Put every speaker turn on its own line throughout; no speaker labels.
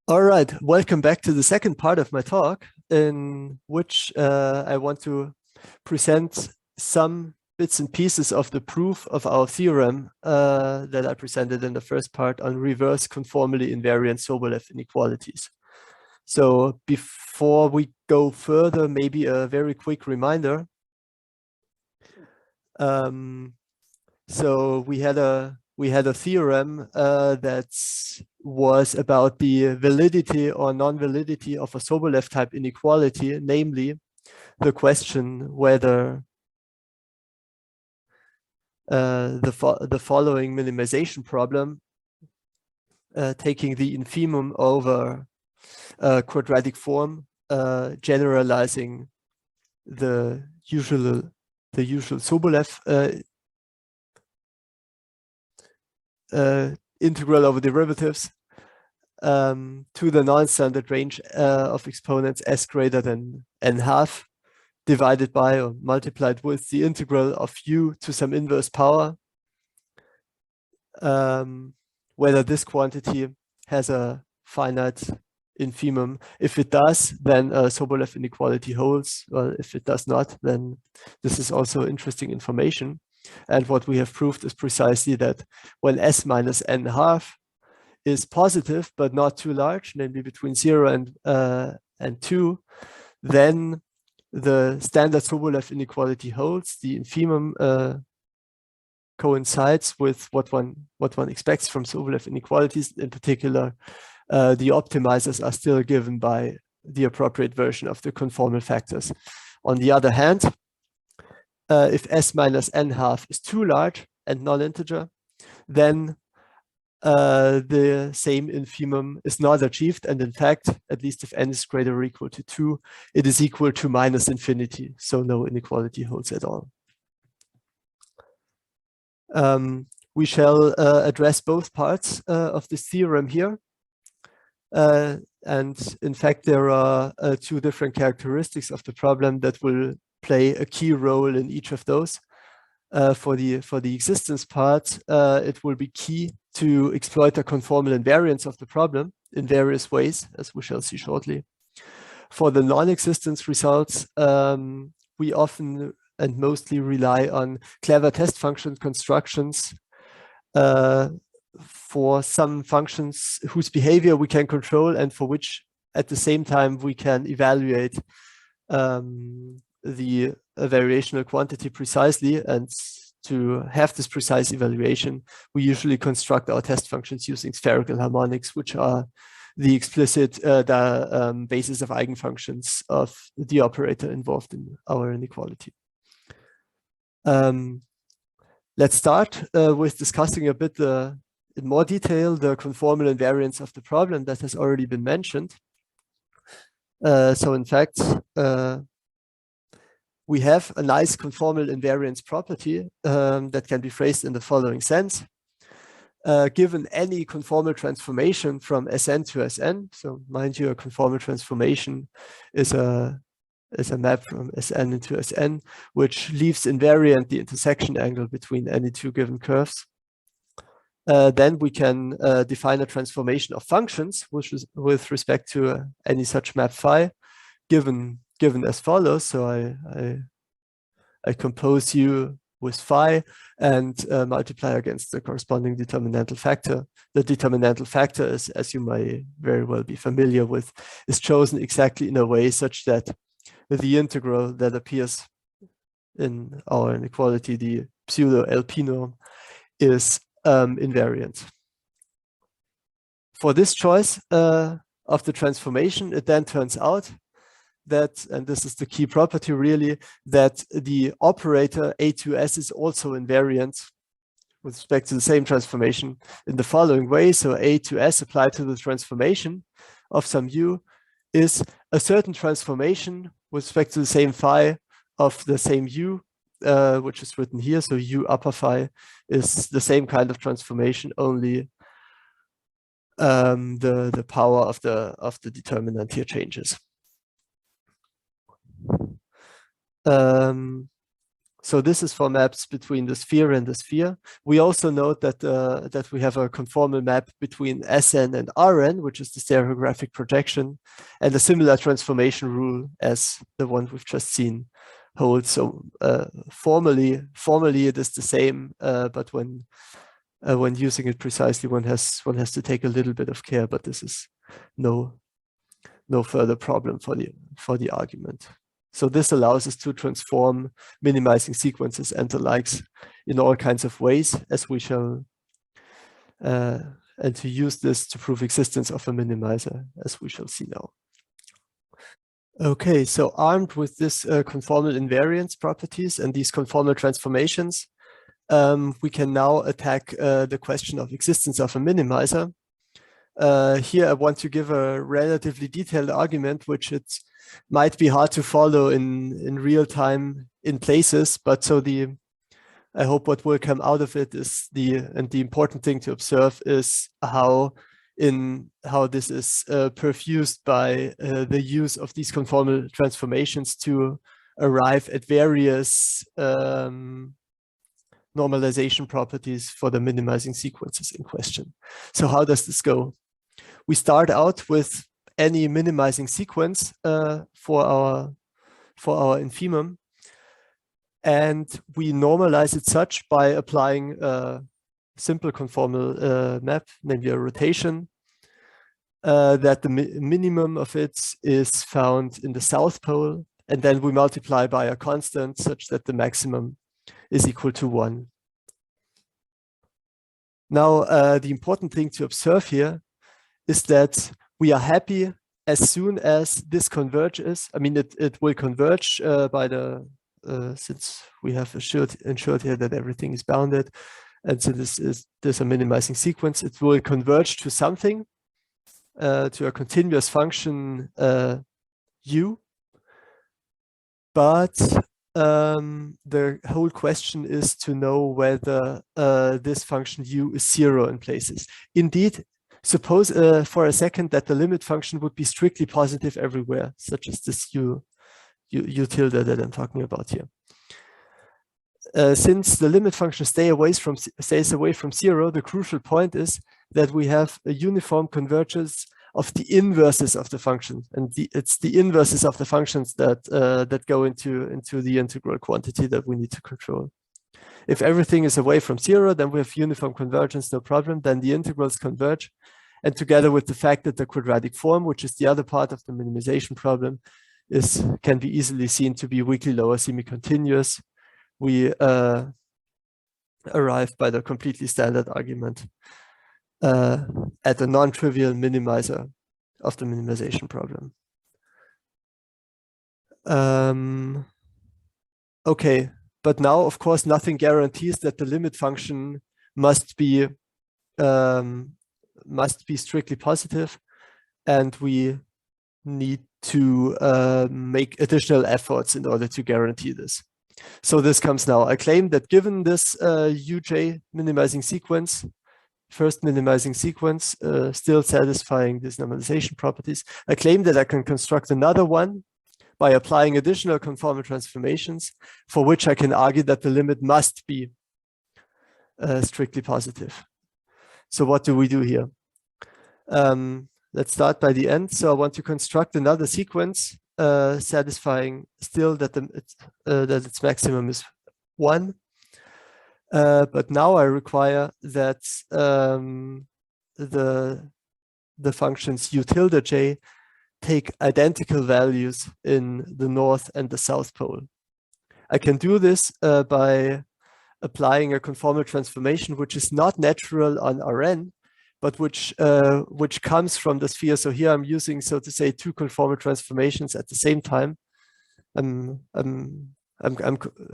All right, welcome back to the second part of my talk, in which I want to present some bits and pieces of the proof of our theorem that I presented in the first part on reverse conformally invariant Sobolev inequalities. So before we go further, maybe a very quick reminder. So we had a theorem that was about the validity or non-validity of a Sobolev type inequality, namely the question whether the following minimization problem, taking the infimum over quadratic form, generalizing the usual Sobolev integral over derivatives to the non-standard range of exponents s greater than n½ divided by or multiplied with the integral of u to some inverse power, whether this quantity has a finite infimum. If it does, then Sobolev inequality holds. Well, if it does not, then this is also interesting information. And what we have proved is precisely that when s minus n½ is positive but not too large, namely between 0 and 2, then the standard Sobolev inequality holds. The infimum coincides with what one expects from Sobolev inequalities. In particular, the optimizers are still given by the appropriate version of the conformal factors. On the other hand, if s minus n½ is too large and non-integer, then the same infimum is not achieved. And in fact, at least if n is greater or equal to 2, it is equal to minus infinity. So no inequality holds at all. We shall address both parts of this theorem here. And in fact, there are two different characteristics of the problem that will play a key role in each of those. For the existence part, it will be key to exploit the conformal invariance of the problem in various ways, as we shall see shortly. For the non-existence results, we often and mostly rely on clever test function constructions for some functions whose behavior we can control and for which at the same time we can evaluate the variational quantity precisely. And to have this precise evaluation, we usually construct our test functions using spherical harmonics, which are the explicit basis of eigenfunctions of the operator involved in our inequality. Let's start with discussing a bit in more detail the conformal invariance of the problem that has already been mentioned. So in fact, we have a nice conformal invariance property that can be phrased in the following sense. Given any conformal transformation from Sn to Sn, so mind you, a conformal transformation is a map from Sn into Sn, which leaves invariant the intersection angle between any two given curves. Then we can define a transformation of functions with respect to any such map phi, given as follows. So I compose U with phi and multiply against the corresponding determinantal factor. The determinantal factor is, as you may very well be familiar with, is chosen exactly in a way such that the integral that appears in our inequality, the pseudo LP norm, is invariant. For this choice of the transformation, it then turns out that, and this is the key property really, that the operator A2S is also invariant with respect to the same transformation in the following way. So A2S applied to the transformation of some U is a certain transformation with respect to the same phi of the same U, which is written here. So U upper phi is the same kind of transformation, only the power of the determinant here changes. So this is for maps between the sphere and the sphere. We also note that that we have a conformal map between Sn and Rn, which is the stereographic projection, and a similar transformation rule as the one we've just seen holds. So formally it is the same, but when using it precisely, one has to take a little bit of care. But this is no further problem for the argument. So this allows us to transform minimizing sequences and the likes in all kinds of ways, as we shall, and to use this to prove existence of a minimizer, as we shall see now. Okay, so armed with this conformal invariance properties and these conformal transformations, we can now attack the question of existence of a minimizer. Here I want to give a relatively detailed argument, which it might be hard to follow in real time in places, but so I hope what will come out of it is the important thing to observe is how this is perfused by the use of these conformal transformations to arrive at various normalization properties for the minimizing sequences in question. So how does this go? We start out with any minimizing sequence for our infimum, and we normalize it such by applying a simple conformal map, namely a rotation, that the minimum of it is found in the south pole, and then we multiply by a constant such that the maximum is equal to 1. Now, the important thing to observe here is that we are happy as soon as this converges. I mean, it will converge by the, since we have ensured here that everything is bounded, and so this is a minimizing sequence, it will converge to something, to a continuous function u. But the whole question is to know whether this function u is 0 in places. Indeed, suppose for a second that the limit function would be strictly positive everywhere, such as this u tilde that I'm talking about here. Since the limit function stays away from 0, the crucial point is that we have a uniform convergence of the inverses of the function, and it's the inverses of the functions that that go into the integral quantity that we need to control. If everything is away from 0, then we have uniform convergence, no problem. Then the integrals converge, and together with the fact that the quadratic form, which is the other part of the minimization problem, can be easily seen to be weakly lower semi-continuous, we arrive by the completely standard argument at a non-trivial minimizer of the minimization problem. Okay, but now, of course, nothing guarantees that the limit function must be strictly positive, and we need to make additional efforts in order to guarantee this. So this comes now. I claim that given this uj minimizing sequence, first minimizing sequence, still satisfying these normalization properties, I claim that I can construct another one by applying additional conformal transformations, for which I can argue that the limit must be strictly positive. So what do we do here? Let's start by the end. So I want to construct another sequence satisfying still that its maximum is 1. But now I require that the functions u tilde j take identical values in the north and the south pole. I can do this by applying a conformal transformation which is not natural on Rn, but which comes from the sphere. So here I'm using, so to say, two conformal transformations at the same time.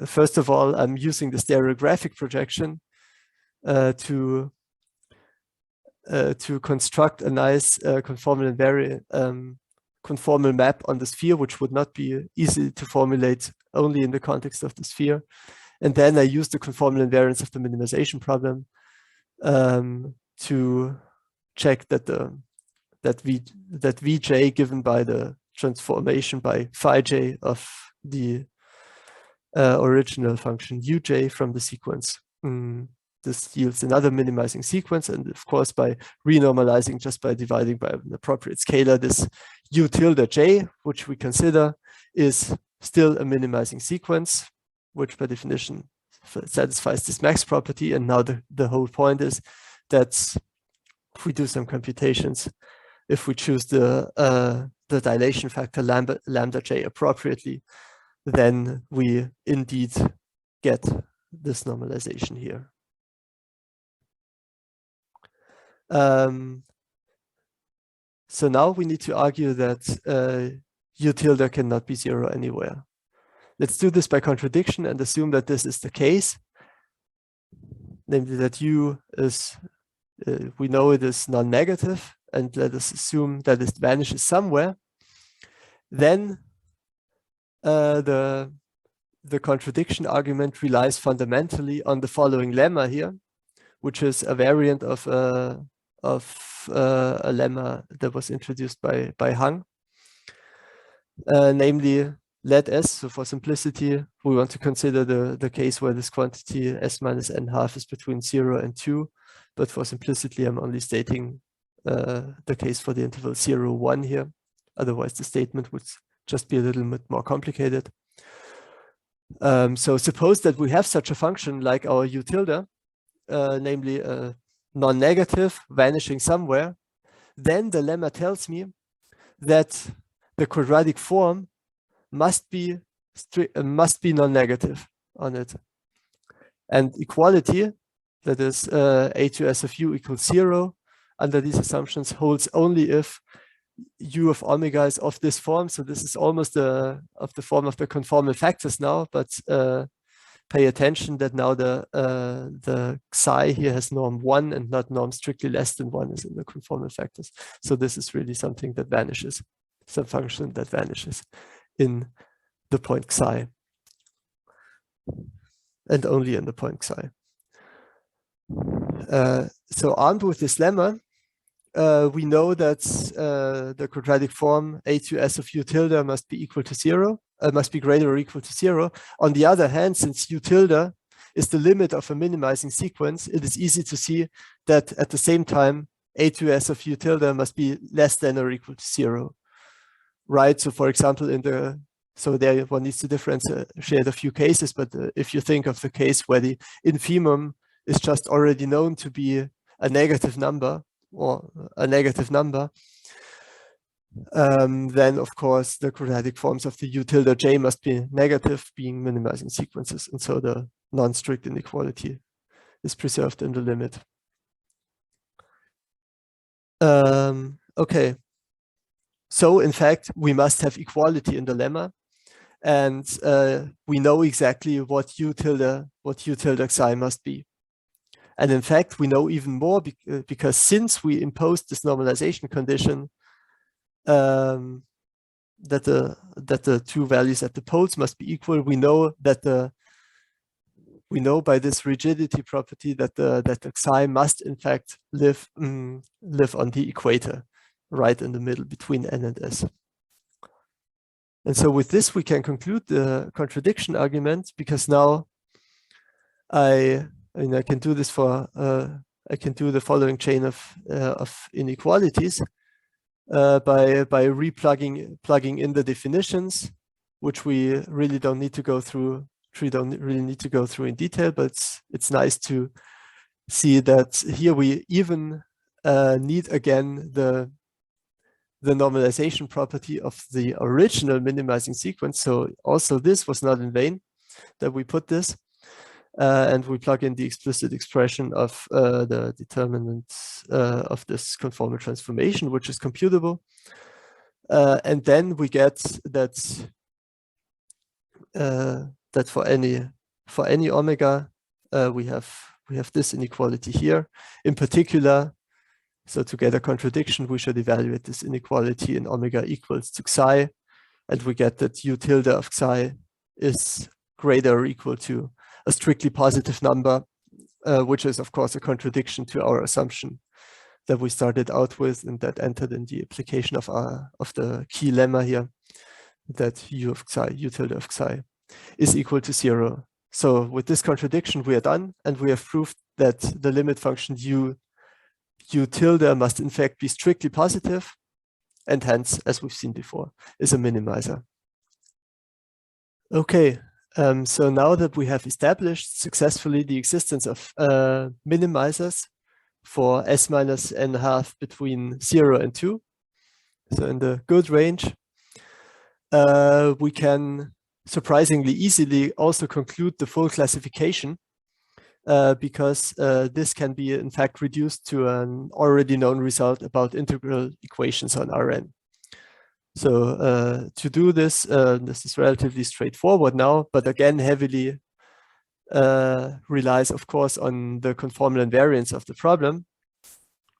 First of all, I'm using the stereographic projection to construct a nice conformal map on the sphere, which would not be easy to formulate only in the context of the sphere. And then I use the conformal invariance of the minimization problem to check that Vj given by the transformation by phi j of the original function uj from the sequence. This yields another minimizing sequence, and of course by renormalizing just by dividing by an appropriate scalar, this u tilde j, which we consider, is still a minimizing sequence, which by definition satisfies this max property. And now the whole point is that if we do some computations, if we choose the dilation factor lambda j appropriately, then we indeed get this normalization here. So now we need to argue that u tilde cannot be 0 anywhere. Let's do this by contradiction and assume that this is the case, namely that u is, we know it is non-negative, and let us assume that it vanishes somewhere. Then the contradiction argument relies fundamentally on the following lemma here, which is a variant of a lemma that was introduced by Hang. Namely, let S, so for simplicity, we want to consider the case where this quantity S minus n half is between 0 and 2, but for simplicity, I'm only stating the case for the interval 0, 1 here. Otherwise, the statement would just be a little bit more complicated. So suppose that we have such a function like our u tilde, namely a non-negative vanishing somewhere, then the lemma tells me that the quadratic form must be non-negative on it. And equality, that is a to s of u equals 0, under these assumptions holds only if u of omega is of this form. So this is almost of the form of the conformal factors now, but pay attention that now the psi here has norm 1 and not norm strictly less than 1 is in the conformal factors. So this is really something that vanishes, some function that vanishes in the point psi, and only in the point psi. So armed with this lemma, we know that the quadratic form a to s of u tilde must be equal to 0, must be greater or equal to 0. On the other hand, since u tilde is the limit of a minimizing sequence, it is easy to see that at the same time a to s of u tilde must be less than or equal to 0, right? So for example, so there one needs to differentiate a few cases, but if you think of the case where the infimum is just already known to be a negative number, then of course the quadratic forms of the u tilde j must be negative, being minimizing sequences, and so the non-strict inequality is preserved in the limit. Okay, so in fact we must have equality in the lemma, and we know exactly what u tilde psi must be. And in fact, we know even more because since we imposed this normalization condition that the two values at the poles must be equal, we know that we know by this rigidity property that the psi must in fact live on the equator, right in the middle between n and s. And so with this, we can conclude the contradiction argument, because now I can do this for I can do the following chain of inequalities by plugging in the definitions, which we really don't need to go through. In detail, but it's nice to see that here we even need again the normalization property of the original minimizing sequence. So also this was not in vain that we put this. And we plug in the explicit expression of the determinant of this conformal transformation, which is computable. And then we get that that for any omega, we have this inequality here. In particular, so to get a contradiction, we should evaluate this inequality in omega equals to psi, and we get that u tilde of psi is greater or equal to a strictly positive number, which is of course a contradiction to our assumption that we started out with and that entered in the application of the key lemma here, that u tilde of psi is equal to 0. So with this contradiction, we are done, and we have proved that the limit function u tilde must in fact be strictly positive, and hence, as we've seen before, is a minimizer. Okay, so now that we have established successfully the existence of minimizers for s minus n half between 0 and 2, so in the good range, we can surprisingly easily also conclude the full classification because this can be in fact reduced to an already known result about integral equations on Rn. So to do this, this is relatively straightforward now, but again heavily relies of course on the conformal invariance of the problem,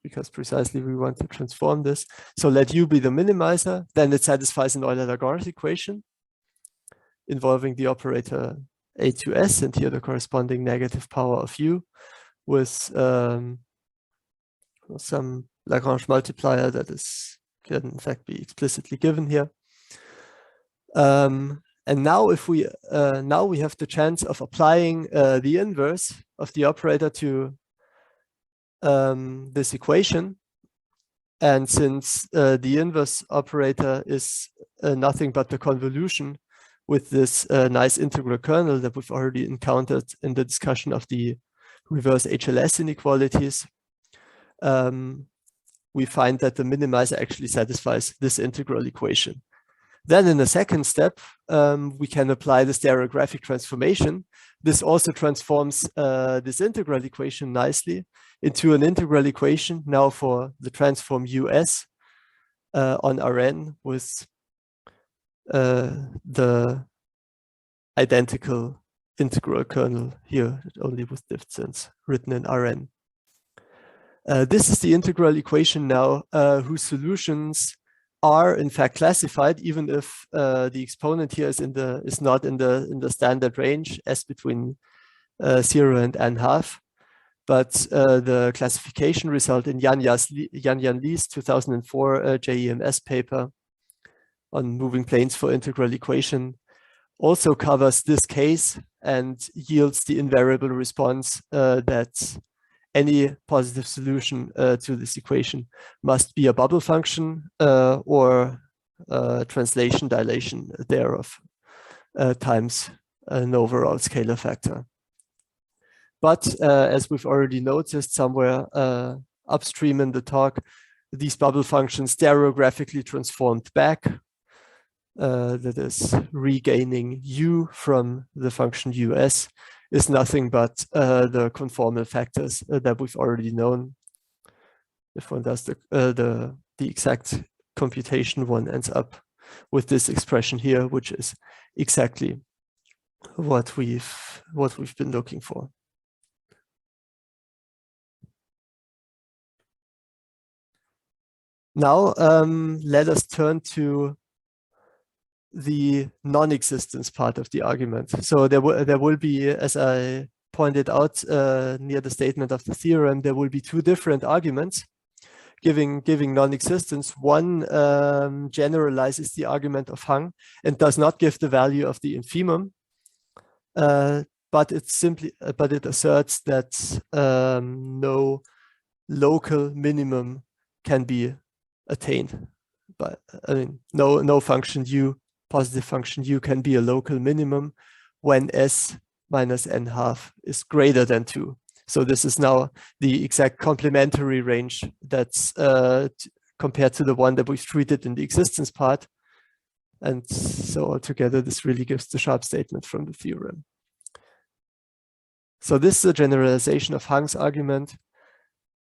because precisely we want to transform this. So let u be the minimizer, then it satisfies an Euler-Lagrange equation involving the operator a to s, and here the corresponding negative power of u with some Lagrange multiplier that can in fact be explicitly given here. And now if we have the chance of applying the inverse of the operator to this equation. And since the inverse operator is nothing but the convolution with this nice integral kernel that we've already encountered in the discussion of the reverse HLS inequalities, we find that the minimizer actually satisfies this integral equation. Then in the second step, we can apply the stereographic transformation. This also transforms this integral equation nicely into an integral equation now for the transform US on Rn with the identical integral kernel here, only with distance written in Rn. This is the integral equation now whose solutions are in fact classified, even if the exponent here is not in the standard range s between 0 and n half, but the classification result in Yan Li's 2004 JEMS paper on moving planes for integral equation also covers this case and yields the invariable response that any positive solution to this equation must be a bubble function or translation dilation thereof times an overall scalar factor. But as we've already noticed somewhere upstream in the talk, these bubble functions stereographically transformed back, that is regaining u from the function us, is nothing but the conformal factors that we've already known. If one does the exact computation, one ends up with this expression here, which is exactly what we've been looking for. Now let us turn to the non-existence part of the argument. So there will be, as I pointed out near the statement of the theorem, there will be two different arguments giving non-existence. One generalizes the argument of Hang and does not give the value of the infimum, but it asserts that no local minimum can be attained. But I mean, no function u, positive function u, can be a local minimum when s minus n half is greater than 2. So this is now the exact complementary range that's compared to the one that we've treated in the existence part. And so altogether, this really gives the sharp statement from the theorem. So this is a generalization of Hang's argument,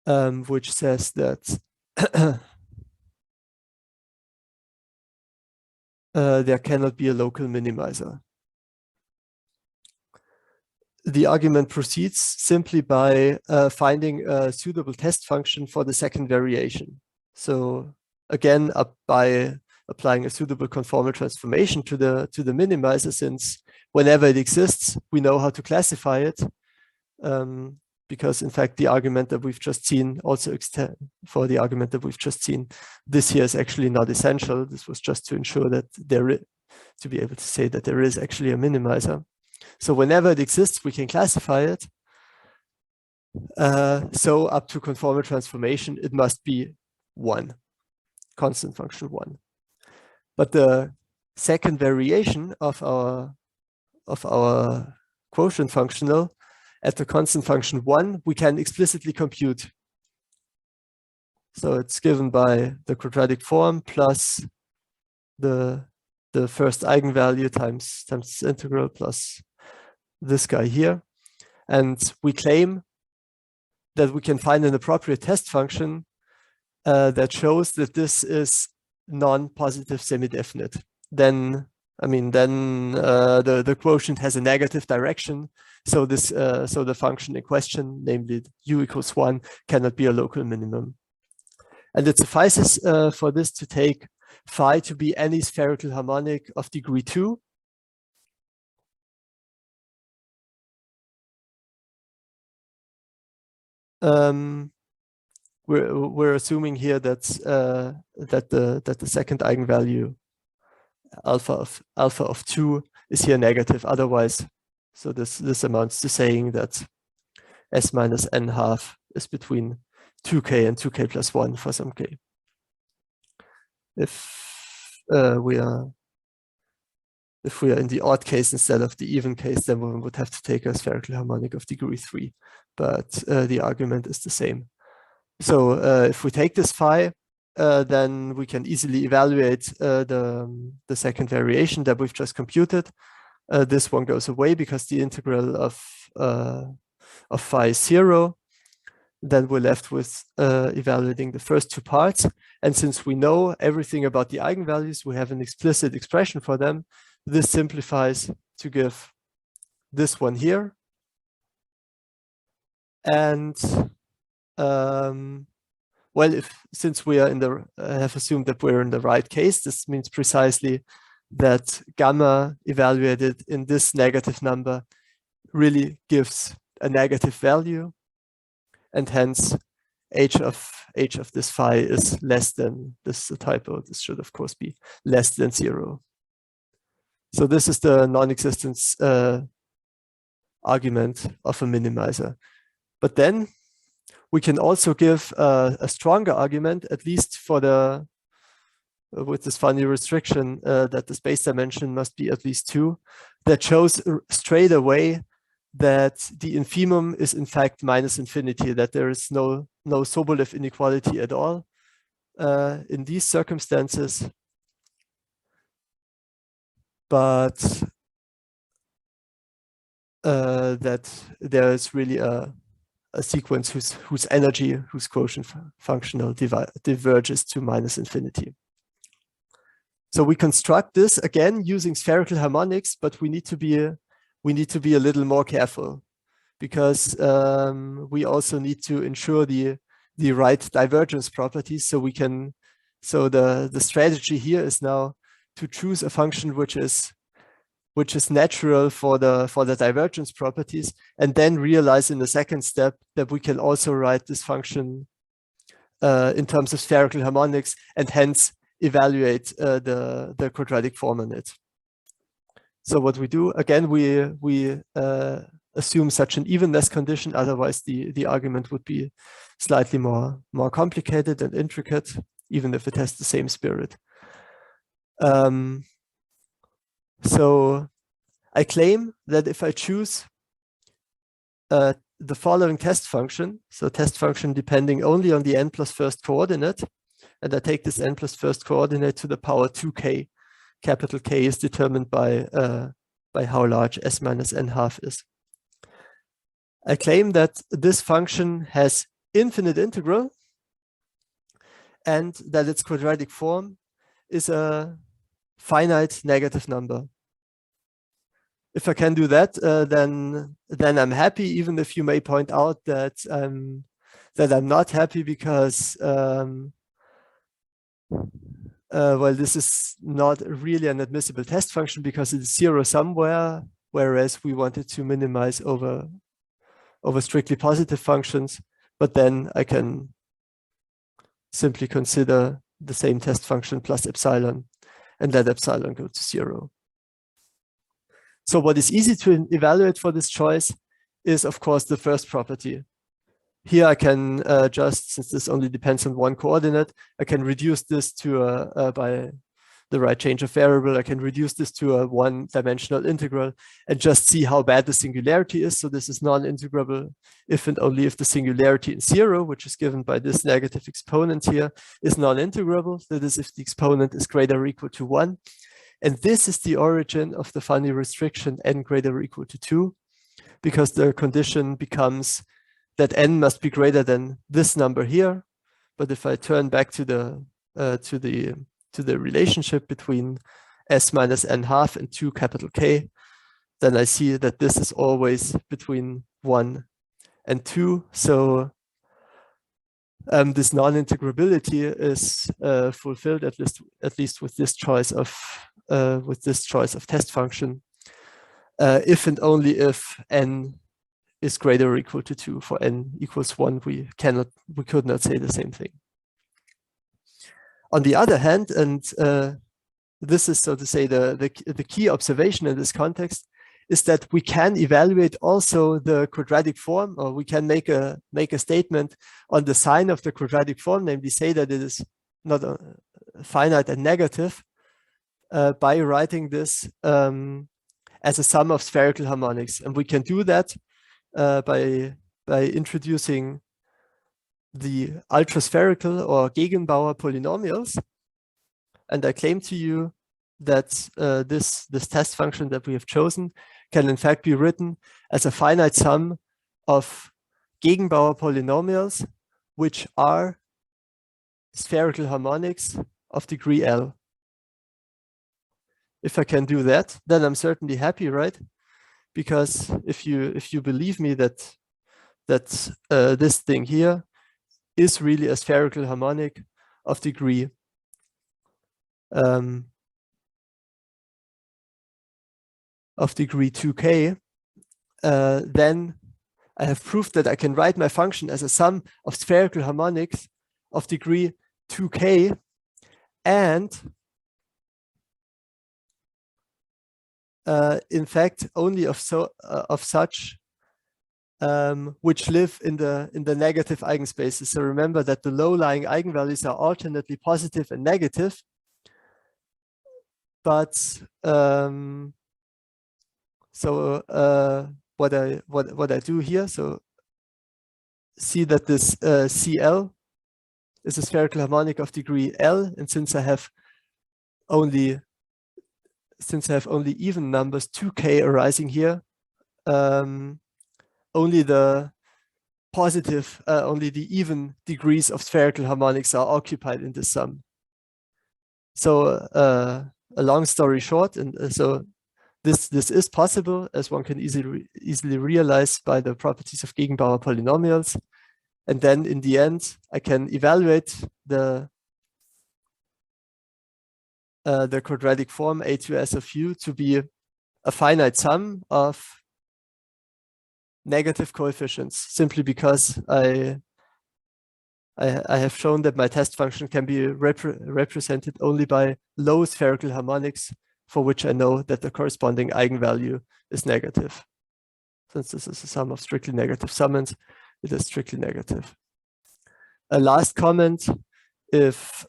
which says that there cannot be a local minimizer. The argument proceeds simply by finding a suitable test function for the second variation. So again, by applying a suitable conformal transformation to the minimizer, since whenever it exists, we know how to classify it. Because in fact, the argument that we've just seen also extend for the argument that we've just seen. This here is actually not essential. This was just to ensure that be able to say that there is actually a minimizer. So whenever it exists, we can classify it. So up to conformal transformation, it must be 1, constant function 1. But the second variation of our quotient functional at the constant function 1, we can explicitly compute. So it's given by the quadratic form plus the first eigenvalue times this integral plus this guy here. And we claim that we can find an appropriate test function that shows that this is non-positive semi-definite. Then the quotient has a negative direction. So the function in question, namely u equals 1, cannot be a local minimum. And it suffices for this to take phi to be any spherical harmonic of degree 2. We're assuming here that the second eigenvalue alpha of 2 is here negative. Otherwise, so this amounts to saying that s minus n half is between 2k and 2k plus 1 for some k. If we are in the odd case instead of the even case, then we would have to take a spherical harmonic of degree 3. But the argument is the same. So if we take this phi, then we can easily evaluate the second variation that we've just computed. This one goes away because the integral of phi is 0. Then we're left with evaluating the first two parts. And since we know everything about the eigenvalues, we have an explicit expression for them. This simplifies to give this one here. And well, since we are have assumed that we're in the right case, this means precisely that gamma evaluated in this negative number really gives a negative value, and hence h of this phi is less than, this is a typo, this should of course be less than 0. So this is the non-existence argument of a minimizer. But then we can also give a stronger argument, at least for the with this funny restriction that the space dimension must be at least 2, that shows straight away that the infimum is in fact minus infinity, that there is no Sobolev inequality at all in these circumstances. But that there is really a sequence whose energy, whose quotient functional diverges to minus infinity. So we construct this again using spherical harmonics, but we need to be a little more careful, because we also need to ensure the right divergence properties. So we can, so the strategy here is now to choose a function which is natural for the divergence properties, and then realize in the second step that we can also write this function in terms of spherical harmonics, and hence evaluate the quadratic form on it. So what we do, again, we assume such an evenness condition, otherwise the argument would be slightly more complicated and intricate, even if it has the same spirit. So I claim that if I choose the following test function, so test function depending only on the n plus first coordinate, and I take this n plus first coordinate to the power 2k, capital K is determined by how large s minus n half is. I claim that this function has infinite integral and that its quadratic form is a finite negative number. If I can do that, then I'm happy, even if you may point out that I'm not happy because well, this is not really an admissible test function because it's 0 somewhere, whereas we wanted to minimize over strictly positive functions. But then I can simply consider the same test function plus epsilon. and let epsilon go to 0. So what is easy to evaluate for this choice is, of course, the first property. Here I can just, since this only depends on one coordinate, I can reduce this to by the right change of variable, I can reduce this to a one-dimensional integral and just see how bad the singularity is. So this is non-integrable if and only if the singularity in 0, which is given by this negative exponent here, is non-integrable. That is, if the exponent is greater or equal to 1. And this is the origin of the funny restriction n greater or equal to 2, because the condition becomes that n must be greater than this number here. But if I turn back to the relationship between s minus n half and 2 capital K, then I see that this is always between 1 and 2. So this non-integrability is fulfilled at least with this choice of test function, if and only if n is greater or equal to 2. For n equals 1, we could not say the same thing. On the other hand, and this is, so to say, the key observation in this context, is that we can evaluate also the quadratic form, or we can make a statement on the sign of the quadratic form, namely say that it is not finite and negative, by writing this as a sum of spherical harmonics. And we can do that by introducing the ultraspherical or Gegenbauer polynomials. And I claim to you that this test function that we have chosen can in fact be written as a finite sum of Gegenbauer polynomials, which are spherical harmonics of degree L. If I can do that, then I'm certainly happy, right? Because if you believe me that this thing here is really a spherical harmonic of degree of degree 2k, then I have proved that I can write my function as a sum of spherical harmonics of degree 2k, and in fact only of such which live in the negative eigenspaces. So remember that the low-lying eigenvalues are alternately positive and negative, but what I do here, so see that this CL is a spherical harmonic of degree L, and since I have only even numbers 2k arising here, only the positive, only the even degrees of spherical harmonics are occupied in this sum. So a long story short, and so this is possible, as one can easily realize by the properties of Gegenbauer polynomials. And then in the end, I can evaluate the quadratic form a to s of u to be a finite sum of negative coefficients, simply because I have shown that my test function can be represented only by low spherical harmonics, for which I know that the corresponding eigenvalue is negative. Since this is a sum of strictly negative summands, it is strictly negative. A last comment: if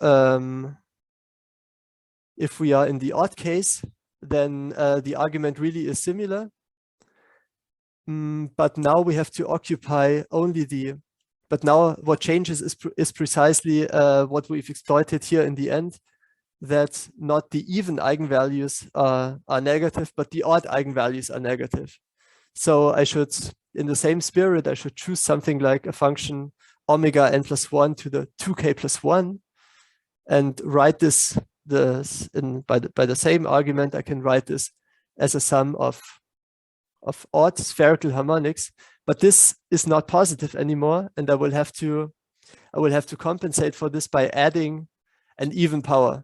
we are in the odd case, then the argument really is similar. But now we have to occupy only but now what changes is precisely what we've exploited here in the end, that not the even eigenvalues are negative, but the odd eigenvalues are negative. So I should, in the same spirit, I should choose something like a function omega n plus 1 to the 2k plus 1, and write this by the same argument. I can write this as a sum of odd spherical harmonics, but this is not positive anymore, and I will have to compensate for this by adding an even power,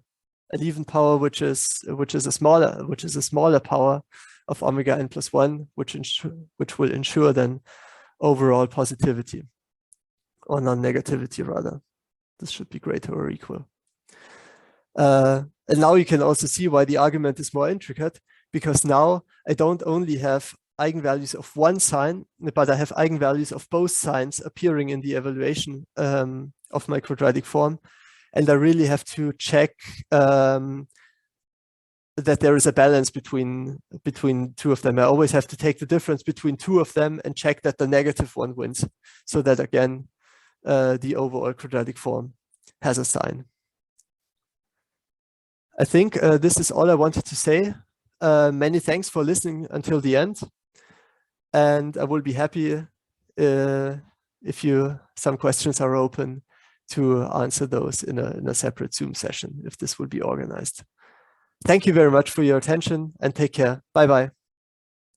which is a smaller power of omega n plus 1, which will ensure then overall positivity, or non-negativity rather. This should be greater or equal. And now you can also see why the argument is more intricate, because now I don't only have eigenvalues of one sign, but I have eigenvalues of both signs appearing in the evaluation of my quadratic form. And I really have to check that there is a balance between two of them. I always have to take the difference between two of them and check that the negative one wins, so that again, the overall quadratic form has a sign. I think this is all I wanted to say. Many thanks for listening until the end. And I will be happy if some questions are open to answer those in a separate Zoom session, if this will be organized. Thank you very much for your attention and take care. Bye-bye.